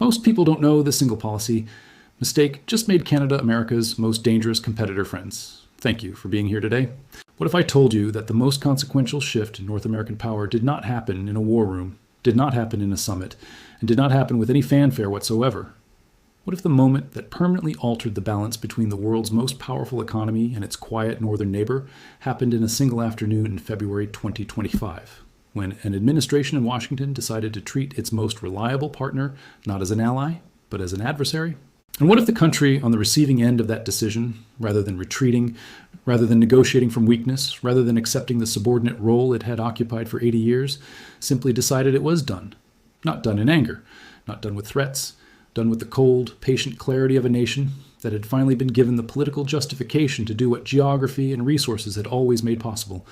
Most people don't know this single policy mistake just made Canada America's most dangerous competitor friends. Thank you for being here today. What if I told you that the most consequential shift in North American power did not happen in a war room, did not happen in a summit, and did not happen with any fanfare whatsoever? What if the moment that permanently altered the balance between the world's most powerful economy and its quiet northern neighbor happened in a single afternoon in February 2025, when an administration in Washington decided to treat its most reliable partner not as an ally, but as an adversary? And what if the country on the receiving end of that decision, rather than retreating, rather than negotiating from weakness, rather than accepting the subordinate role it had occupied for 80 years, simply decided it was done? Not done in anger, not done with threats, done with the cold, patient clarity of a nation that had finally been given the political justification to do what geography and resources had always made possible,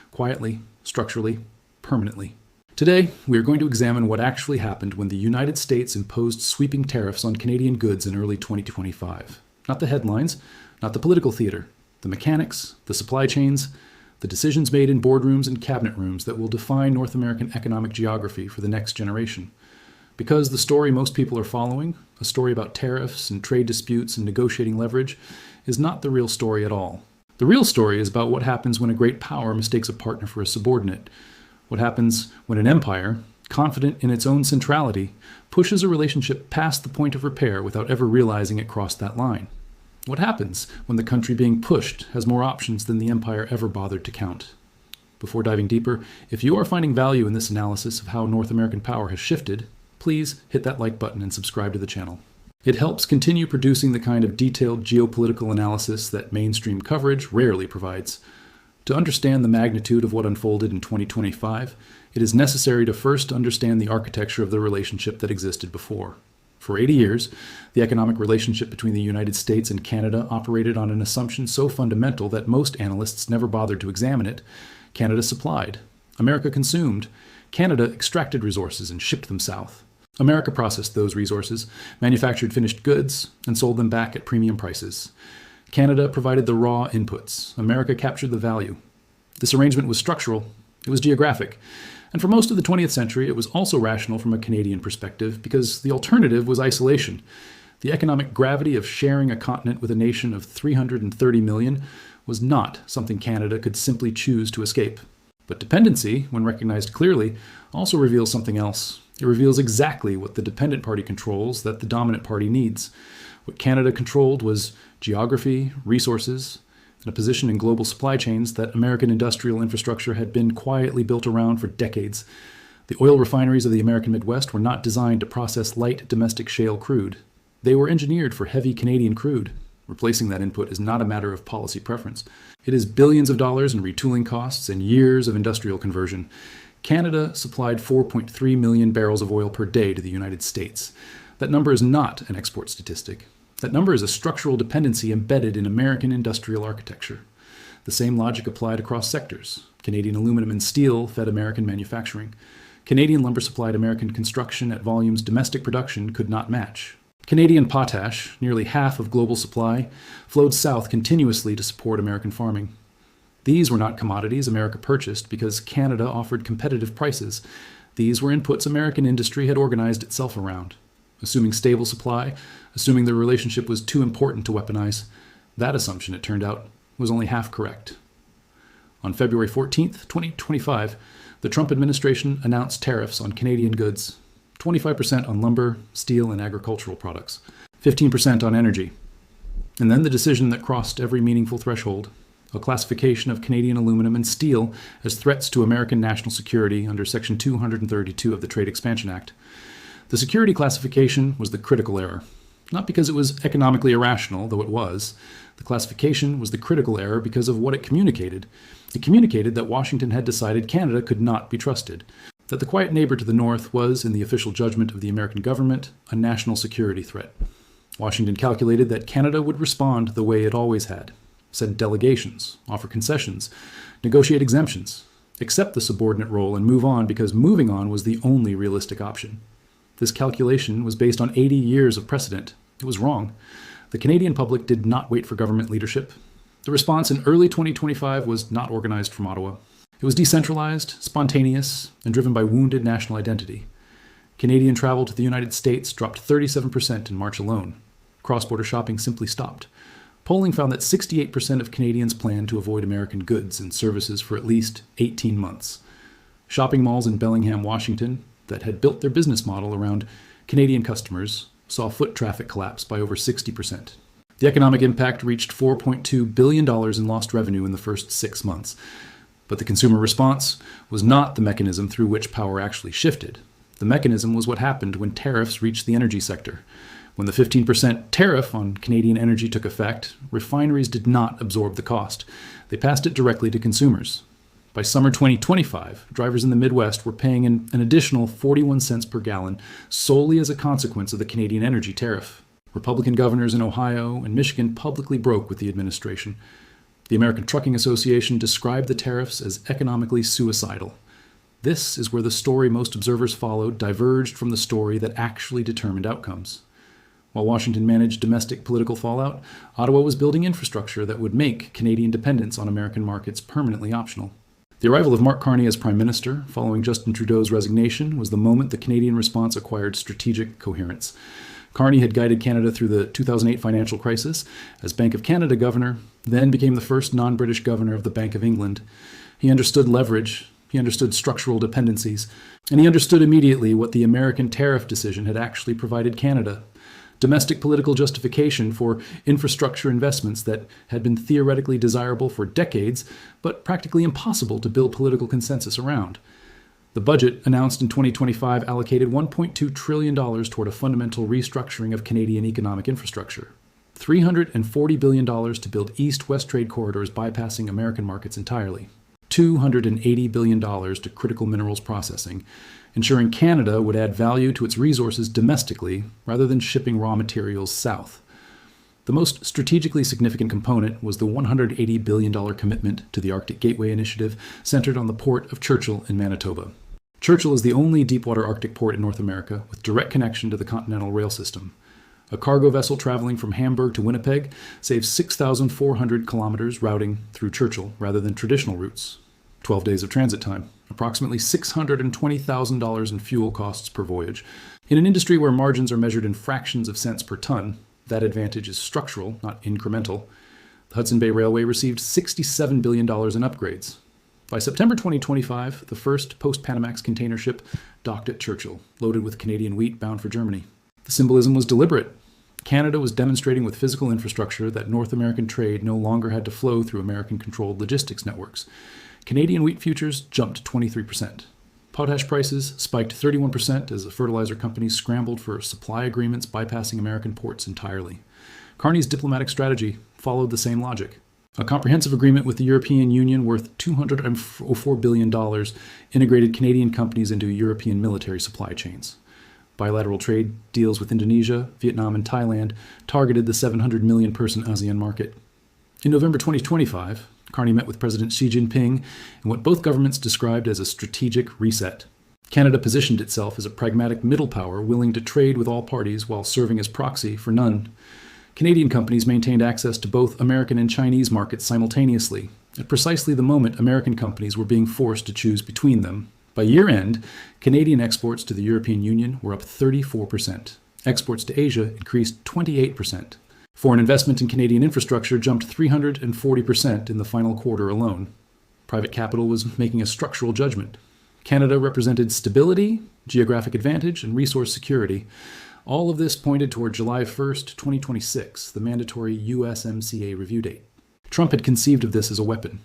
quietly, structurally, permanently. Today, we are going to examine what actually happened when the United States imposed sweeping tariffs on Canadian goods in early 2025. Not the headlines, not the political theater, the mechanics, the supply chains, the decisions made in boardrooms and cabinet rooms that will define North American economic geography for the next generation. Because the story most people are following, a story about tariffs and trade disputes and negotiating leverage, is not the real story at all. The real story is about what happens when a great power mistakes a partner for a subordinate. What happens when an empire, confident in its own centrality, pushes a relationship past the point of repair without ever realizing it crossed that line? What happens when the country being pushed has more options than the empire ever bothered to count? Before diving deeper, if you are finding value in this analysis of how North American power has shifted, please hit that like button and subscribe to the channel. It helps continue producing the kind of detailed geopolitical analysis that mainstream coverage rarely provides. To understand the magnitude of what unfolded in 2025, it is necessary to first understand the architecture of the relationship that existed before. For 80 years, the economic relationship between the United States and Canada operated on an assumption so fundamental that most analysts never bothered to examine it. Canada supplied. America consumed. Canada extracted resources and shipped them south. America processed those resources, manufactured finished goods, and sold them back at premium prices. Canada provided the raw inputs. America captured the value. This arrangement was structural. It was geographic. And for most of the 20th century, it was also rational from a Canadian perspective because the alternative was isolation. The economic gravity of sharing a continent with a nation of 330 million was not something Canada could simply choose to escape. But dependency, when recognized clearly, also reveals something else. It reveals exactly what the dependent party controls that the dominant party needs. What Canada controlled was geography, resources, and a position in global supply chains that American industrial infrastructure had been quietly built around for decades. The oil refineries of the American Midwest were not designed to process light domestic shale crude. They were engineered for heavy Canadian crude. Replacing that input is not a matter of policy preference. It is billions of dollars in retooling costs and years of industrial conversion. Canada supplied 4.3 million barrels of oil per day to the United States. That number is not an export statistic. That number is a structural dependency embedded in American industrial architecture. The same logic applied across sectors. Canadian aluminum and steel fed American manufacturing. Canadian lumber supplied American construction at volumes domestic production could not match. Canadian potash, nearly half of global supply, flowed south continuously to support American farming. These were not commodities America purchased because Canada offered competitive prices. These were inputs American industry had organized itself around. Assuming stable supply, assuming the relationship was too important to weaponize, that assumption, it turned out, was only half correct. On February 14th, 2025, the Trump administration announced tariffs on Canadian goods, 25% on lumber, steel, and agricultural products, 15% on energy. And then the decision that crossed every meaningful threshold, a classification of Canadian aluminum and steel as threats to American national security under Section 232 of the Trade Expansion Act. The security classification was the critical error, not because it was economically irrational, though it was. The classification was the critical error because of what it communicated. It communicated that Washington had decided Canada could not be trusted, that the quiet neighbor to the north was, in the official judgment of the American government, a national security threat. Washington calculated that Canada would respond the way it always had: send delegations, offer concessions, negotiate exemptions, accept the subordinate role, and move on because moving on was the only realistic option. This calculation was based on 80 years of precedent. It was wrong. The Canadian public did not wait for government leadership. The response in early 2025 was not organized from Ottawa. It was decentralized, spontaneous, and driven by wounded national identity. Canadian travel to the United States dropped 37% in March alone. Cross-border shopping simply stopped. Polling found that 68% of Canadians plan to avoid American goods and services for at least 18 months. Shopping malls in Bellingham, Washington, that had built their business model around Canadian customers, saw foot traffic collapse by over 60%. The economic impact reached $4.2 billion in lost revenue in the first 6 months. But the consumer response was not the mechanism through which power actually shifted. The mechanism was what happened when tariffs reached the energy sector. When the 15% tariff on Canadian energy took effect, refineries did not absorb the cost. They passed it directly to consumers. By summer 2025, drivers in the Midwest were paying an additional 41 cents per gallon solely as a consequence of the Canadian energy tariff. Republican governors in Ohio and Michigan publicly broke with the administration. The American Trucking Association described the tariffs as economically suicidal. This is where the story most observers followed diverged from the story that actually determined outcomes. While Washington managed domestic political fallout, Ottawa was building infrastructure that would make Canadian dependence on American markets permanently optional. The arrival of Mark Carney as Prime Minister, following Justin Trudeau's resignation, was the moment the Canadian response acquired strategic coherence. Carney had guided Canada through the 2008 financial crisis as Bank of Canada governor, then became the first non-British governor of the Bank of England. He understood leverage, he understood structural dependencies, and he understood immediately what the American tariff decision had actually provided Canada. Domestic political justification for infrastructure investments that had been theoretically desirable for decades, but practically impossible to build political consensus around. The budget, announced in 2025, allocated $1.2 trillion toward a fundamental restructuring of Canadian economic infrastructure. $340 billion to build east-west trade corridors bypassing American markets entirely. $280 billion to critical minerals processing, ensuring Canada would add value to its resources domestically rather than shipping raw materials south. The most strategically significant component was the $180 billion commitment to the Arctic Gateway Initiative, centered on the port of Churchill in Manitoba. Churchill is the only deepwater Arctic port in North America with direct connection to the continental rail system. A cargo vessel traveling from Hamburg to Winnipeg saves 6,400 kilometers routing through Churchill rather than traditional routes. 12 days of transit time, approximately $620,000 in fuel costs per voyage. In an industry where margins are measured in fractions of cents per ton, that advantage is structural, not incremental. The Hudson Bay Railway received $67 billion in upgrades. By September 2025, the first post-Panamax container ship docked at Churchill, loaded with Canadian wheat bound for Germany. The symbolism was deliberate. Canada was demonstrating with physical infrastructure that North American trade no longer had to flow through American-controlled logistics networks. Canadian wheat futures jumped 23%. Potash prices spiked 31% as the fertilizer companies scrambled for supply agreements bypassing American ports entirely. Carney's diplomatic strategy followed the same logic. A comprehensive agreement with the European Union worth $204 billion integrated Canadian companies into European military supply chains. Bilateral trade deals with Indonesia, Vietnam, and Thailand targeted the 700 million person ASEAN market. In November 2025, Carney met with President Xi Jinping in what both governments described as a strategic reset. Canada positioned itself as a pragmatic middle power willing to trade with all parties while serving as proxy for none. Canadian companies maintained access to both American and Chinese markets simultaneously, at precisely the moment American companies were being forced to choose between them. By year-end, Canadian exports to the European Union were up 34%. Exports to Asia increased 28%. Foreign investment in Canadian infrastructure jumped 340% in the final quarter alone. Private capital was making a structural judgment. Canada represented stability, geographic advantage, and resource security. All of this pointed toward July 1st, 2026, the mandatory USMCA review date. Trump had conceived of this as a weapon.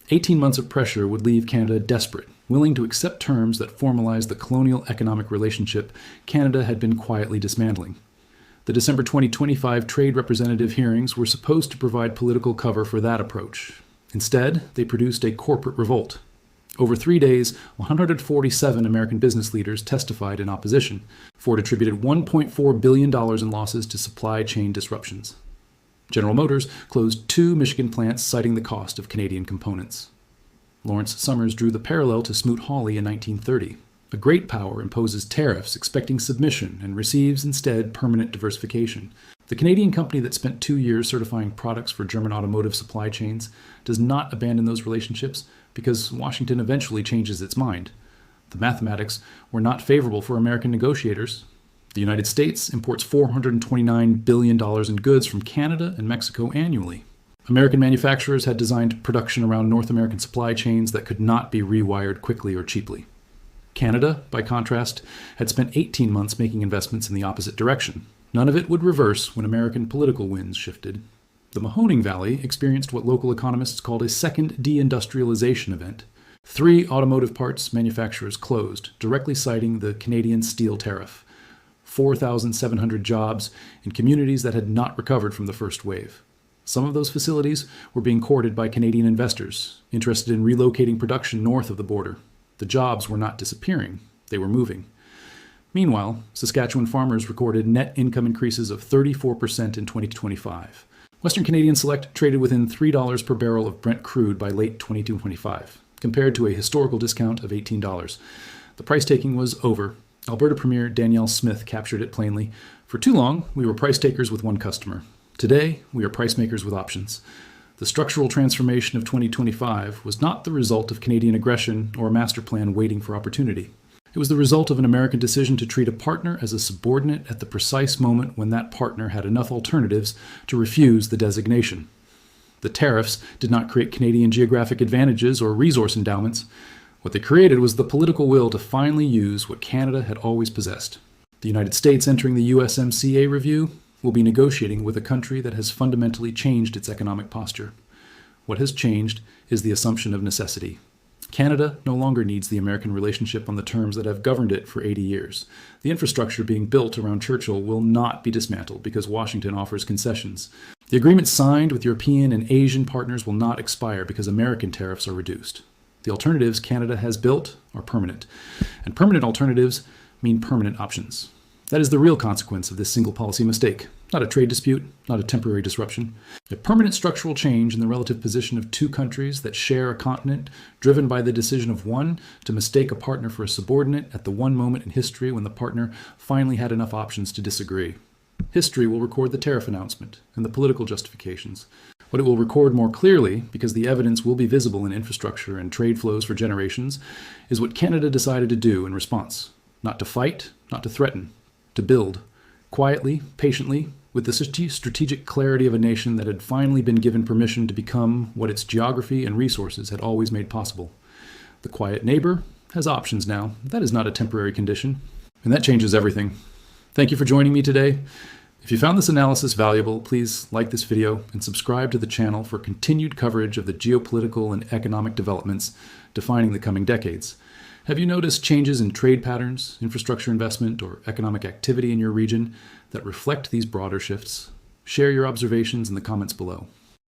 18 months of pressure would leave Canada desperate, willing to accept terms that formalized the colonial economic relationship Canada had been quietly dismantling. The December 2025 trade representative hearings were supposed to provide political cover for that approach. Instead, they produced a corporate revolt. Over 3 days, 147 American business leaders testified in opposition. Ford attributed $1.4 billion in losses to supply chain disruptions. General Motors closed 2 Michigan plants, citing the cost of Canadian components. Lawrence Summers drew the parallel to Smoot-Hawley in 1930. A great power imposes tariffs expecting submission and receives instead permanent diversification. The Canadian company that spent 2 years certifying products for German automotive supply chains does not abandon those relationships because Washington eventually changes its mind. The mathematics were not favorable for American negotiators. The United States imports $429 billion in goods from Canada and Mexico annually. American manufacturers had designed production around North American supply chains that could not be rewired quickly or cheaply. Canada, by contrast, had spent 18 months making investments in the opposite direction. None of it would reverse when American political winds shifted. The Mahoning Valley experienced what local economists called a second deindustrialization event. 3 automotive parts manufacturers closed, directly citing the Canadian steel tariff. 4,700 jobs in communities that had not recovered from the first wave. Some of those facilities were being courted by Canadian investors, interested in relocating production north of the border. The jobs were not disappearing, they were moving. Meanwhile, Saskatchewan farmers recorded net income increases of 34% in 2025. Western Canadian Select traded within $3 per barrel of Brent crude by late 2025, compared to a historical discount of $18. The price taking was over. Alberta Premier Danielle Smith captured it plainly. For too long, we were price takers with one customer. Today, we are price makers with options. The structural transformation of 2025 was not the result of Canadian aggression or a master plan waiting for opportunity. It was the result of an American decision to treat a partner as a subordinate at the precise moment when that partner had enough alternatives to refuse the designation. The tariffs did not create Canadian geographic advantages or resource endowments. What they created was the political will to finally use what Canada had always possessed. The United States entering the USMCA review will be negotiating with a country that has fundamentally changed its economic posture. What has changed is the assumption of necessity. Canada no longer needs the American relationship on the terms that have governed it for 80 years. The infrastructure being built around Churchill will not be dismantled because Washington offers concessions. The agreements signed with European and Asian partners will not expire because American tariffs are reduced. The alternatives Canada has built are permanent, and permanent alternatives mean permanent options. That is the real consequence of this single policy mistake. Not a trade dispute, not a temporary disruption. A permanent structural change in the relative position of 2 countries that share a continent, driven by the decision of one to mistake a partner for a subordinate at the one moment in history when the partner finally had enough options to disagree. History will record the tariff announcement and the political justifications. What it will record more clearly, because the evidence will be visible in infrastructure and trade flows for generations, is what Canada decided to do in response. Not to fight, not to threaten, to build, quietly, patiently, with the strategic clarity of a nation that had finally been given permission to become what its geography and resources had always made possible. The quiet neighbor has options now. That is not a temporary condition, and that changes everything. Thank you for joining me today. If you found this analysis valuable, please like this video and subscribe to the channel for continued coverage of the geopolitical and economic developments defining the coming decades. Have you noticed changes in trade patterns, infrastructure investment, or economic activity in your region that reflect these broader shifts? Share your observations in the comments below.